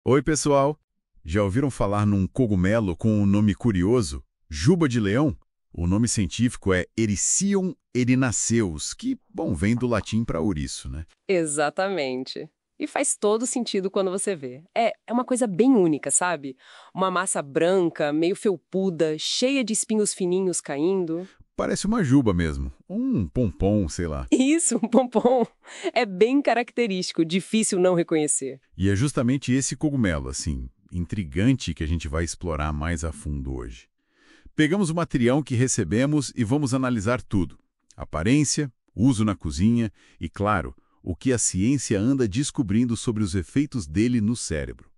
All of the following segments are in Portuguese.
Oi, pessoal! Já ouviram falar num cogumelo com um nome curioso? Juba de leão? O nome científico é Ericium erinaceus, que, bom, vem do latim para ouriço, né? Exatamente. E faz todo sentido quando você vê. É uma coisa bem única, sabe? Uma massa branca, meio felpuda, cheia de espinhos fininhos caindo. Parece uma juba mesmo, um pompom, sei lá. Isso, um pompom. É bem característico, difícil não reconhecer. E é justamente esse cogumelo, assim, intrigante, que a gente vai explorar mais a fundo hoje. Pegamos o material que recebemos e vamos analisar tudo. Aparência, uso na cozinha e, claro, o que a ciência anda descobrindo sobre os efeitos dele no cérebro.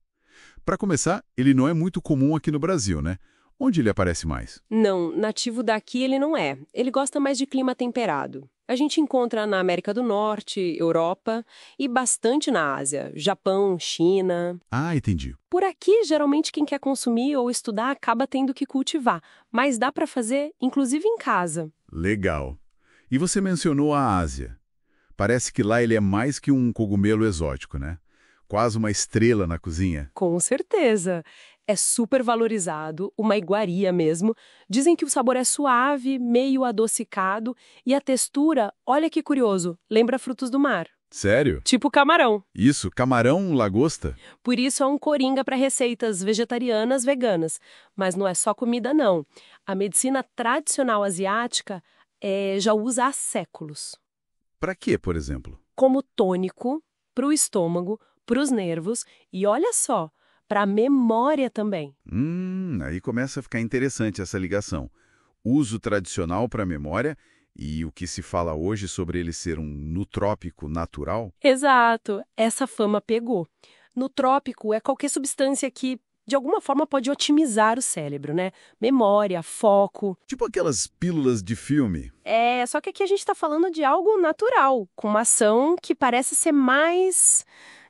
Para começar, ele não é muito comum aqui no Brasil, né? Onde ele aparece mais? Não, nativo daqui ele não é. Ele gosta mais de clima temperado. A gente encontra na América do Norte, Europa e bastante na Ásia, Japão, China. Ah, entendi. Por aqui, geralmente quem quer consumir ou estudar acaba tendo que cultivar, mas dá para fazer, inclusive em casa. Legal. E você mencionou a Ásia. Parece que lá ele é mais que um cogumelo exótico, né? Quase uma estrela na cozinha. Com certeza. É super valorizado, uma iguaria mesmo. Dizem que o sabor é suave, meio adocicado e a textura, olha que curioso, lembra frutos do mar. Sério? Tipo camarão. Isso, camarão, lagosta? Por isso é um coringa para receitas vegetarianas, veganas. Mas não é só comida, não. A medicina tradicional asiática já usa há séculos. Para quê, por exemplo? Como tônico, para o estômago, para os nervos e olha só, para a memória também. Aí começa a ficar interessante essa ligação. Uso tradicional para a memória e o que se fala hoje sobre ele ser um nutrópico natural? Exato, essa fama pegou. No trópico é qualquer substância que, de alguma forma, pode otimizar o cérebro, né? Memória, foco. Tipo aquelas pílulas de filme. Só que aqui a gente está falando de algo natural, com uma ação que parece ser mais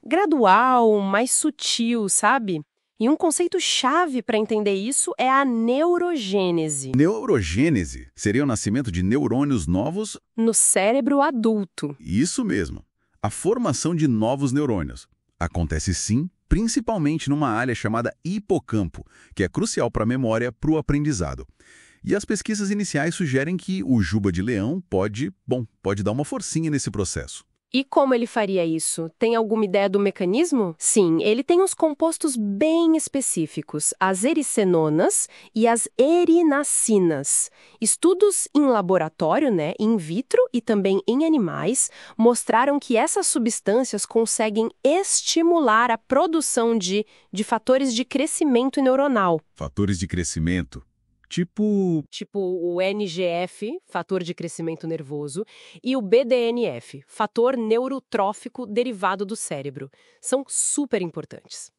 gradual, mais sutil, sabe? E um conceito chave para entender isso é a neurogênese, Neurogênese seria o nascimento de neurônios novos? no cérebro adulto. Isso mesmo. A formação de novos neurônios. Acontece sim, principalmente numa área chamada hipocampo, que é crucial para a memória, para o aprendizado. E as pesquisas iniciais sugerem que o juba de leão pode dar uma forcinha nesse processo. E como ele faria isso? Tem alguma ideia do mecanismo? Sim, ele tem uns compostos bem específicos, as ericenonas e as erinasinas. Estudos em laboratório, né, in vitro e também em animais, mostraram que essas substâncias conseguem estimular a produção de fatores de crescimento neuronal. Fatores de crescimento. Tipo, Tipo o NGF, fator de crescimento nervoso, e o BDNF, fator neurotrófico derivado do cérebro. São super importantes.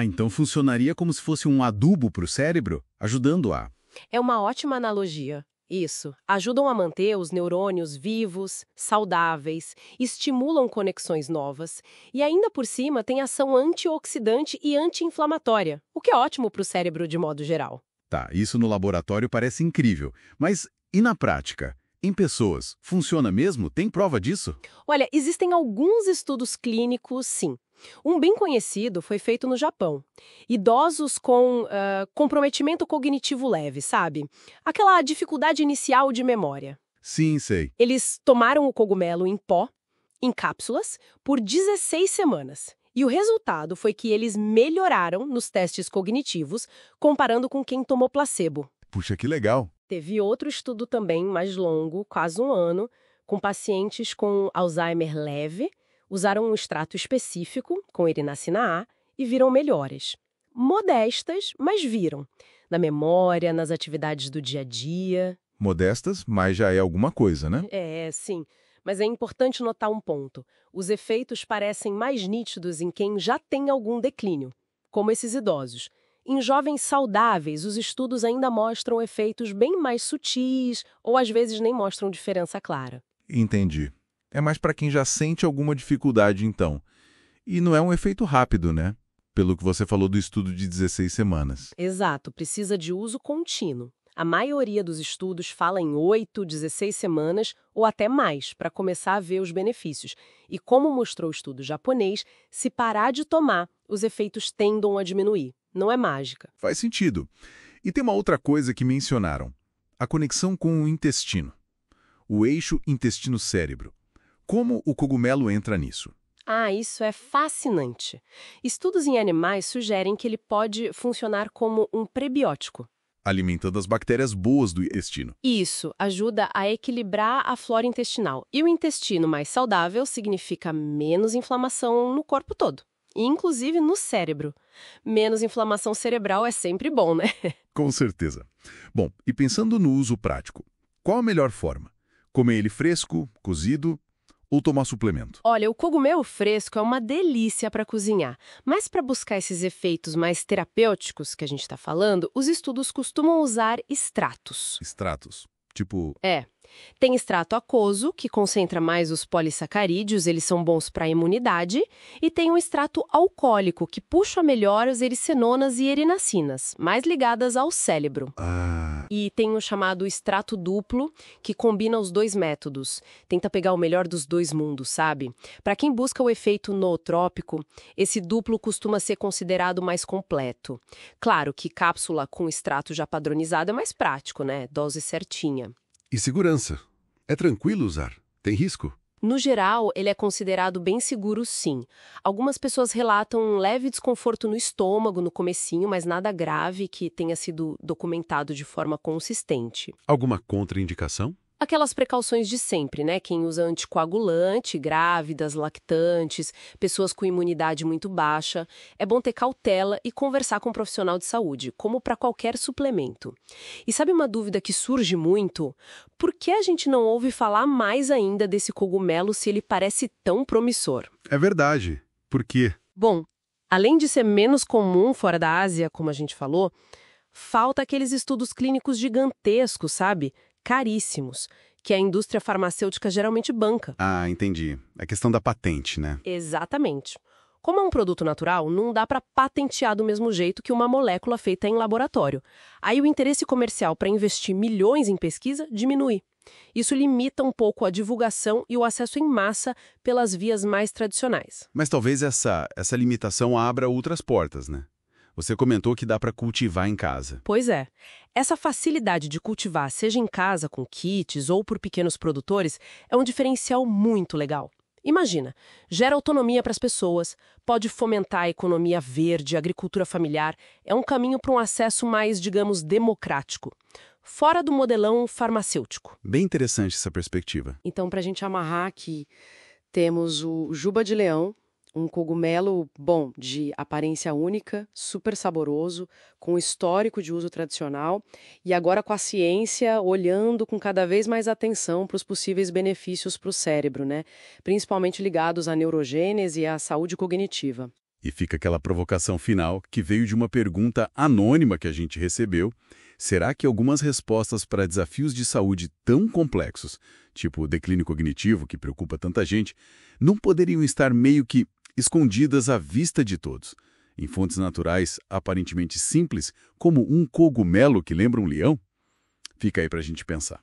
então funcionaria como se fosse um adubo para o cérebro, ajudando a... É uma ótima analogia. Isso. Ajudam a manter os neurônios vivos, saudáveis, estimulam conexões novas e ainda por cima tem ação antioxidante e anti-inflamatória, o que é ótimo para o cérebro de modo geral. Tá, isso no laboratório parece incrível, mas e na prática? Em pessoas, funciona mesmo? Tem prova disso? Olha, existem alguns estudos clínicos, sim. Um bem conhecido foi feito no Japão. Idosos com comprometimento cognitivo leve, sabe? Aquela dificuldade inicial de memória. Sim, sei. Eles tomaram o cogumelo em pó, em cápsulas, por 16 semanas. E o resultado foi que eles melhoraram nos testes cognitivos, comparando com quem tomou placebo. Puxa, que legal. Teve outro estudo também, mais longo, quase um ano, com pacientes com Alzheimer leve, usaram um extrato específico, com erinacina A, e viram melhoras. Modestas, mas viram. Na memória, nas atividades do dia a dia. Modestas, mas já é alguma coisa, né? Sim. Mas é importante notar um ponto. Os efeitos parecem mais nítidos em quem já tem algum declínio, como esses idosos. Em jovens saudáveis, os estudos ainda mostram efeitos bem mais sutis ou às vezes nem mostram diferença clara. Entendi. É mais para quem já sente alguma dificuldade, então. E não é um efeito rápido, né? Pelo que você falou do estudo de 16 semanas. Exato, precisa de uso contínuo. A maioria dos estudos fala em 8, 16 semanas ou até mais para começar a ver os benefícios. E como mostrou o estudo japonês, se parar de tomar, os efeitos tendem a diminuir. Não é mágica. Faz sentido. E tem uma outra coisa que mencionaram: a conexão com o intestino. O eixo intestino-cérebro. Como o cogumelo entra nisso? Ah, isso é fascinante. Estudos em animais sugerem que ele pode funcionar como um prebiótico. Alimentando as bactérias boas do intestino. Isso ajuda a equilibrar a flora intestinal. E o intestino mais saudável significa menos inflamação no corpo todo, inclusive no cérebro. Menos inflamação cerebral é sempre bom, né? Com certeza. Bom, e pensando no uso prático, qual a melhor forma? Comer ele fresco, cozido ou tomar suplemento? Olha, o cogumelo fresco é uma delícia para cozinhar, mas para buscar esses efeitos mais terapêuticos que a gente está falando, os estudos costumam usar extratos. Extratos. Tipo, Tem extrato aquoso, que concentra mais os polissacarídeos, eles são bons para a imunidade, e tem um extrato alcoólico, que puxa melhor as ericenonas e erinacinas, mais ligadas ao cérebro. E tem o chamado extrato duplo, que combina os dois métodos. Tenta pegar o melhor dos dois mundos, sabe? Para quem busca o efeito nootrópico, esse duplo costuma ser considerado mais completo. Claro que cápsula com extrato já padronizado é mais prático, né? Dose certinha. e segurança. É tranquilo usar? Tem risco? No geral, ele é considerado bem seguro, sim. Algumas pessoas relatam um leve desconforto no estômago no comecinho, mas nada grave que tenha sido documentado de forma consistente. Alguma contraindicação? Aquelas precauções de sempre, né? Quem usa anticoagulante, grávidas, lactantes, pessoas com imunidade muito baixa. É bom ter cautela e conversar com um profissional de saúde, como para qualquer suplemento. E sabe uma dúvida que surge muito? Por que a gente não ouve falar mais ainda desse cogumelo se ele parece tão promissor? É verdade. Por quê? Bom, além de ser menos comum fora da Ásia, como a gente falou, falta aqueles estudos clínicos gigantescos, sabe? Caríssimos, que a indústria farmacêutica geralmente banca. Ah, entendi. A questão da patente, né? Exatamente. Como é um produto natural, não dá para patentear do mesmo jeito que uma molécula feita em laboratório. Aí o interesse comercial para investir milhões em pesquisa diminui. Isso limita um pouco a divulgação e o acesso em massa pelas vias mais tradicionais. Mas talvez essa limitação abra outras portas, né? Você comentou que dá para cultivar em casa. Pois é. Essa facilidade de cultivar, seja em casa com kits ou por pequenos produtores, é um diferencial muito legal. Imagina, gera autonomia para as pessoas, pode fomentar a economia verde, a agricultura familiar, é um caminho para um acesso mais, digamos, democrático, fora do modelão farmacêutico. Bem interessante essa perspectiva. Então, para a gente amarrar aqui, temos o juba de leão, um cogumelo, bom, de aparência única, super saboroso, com histórico de uso tradicional, e agora com a ciência olhando com cada vez mais atenção para os possíveis benefícios para o cérebro, né? Principalmente ligados à neurogênese e à saúde cognitiva. E fica aquela provocação final que veio de uma pergunta anônima que a gente recebeu. Será que algumas respostas para desafios de saúde tão complexos, tipo o declínio cognitivo, que preocupa tanta gente, não poderiam estar meio que escondidas à vista de todos, em fontes naturais aparentemente simples, como um cogumelo que lembra um leão? Fica aí para a gente pensar.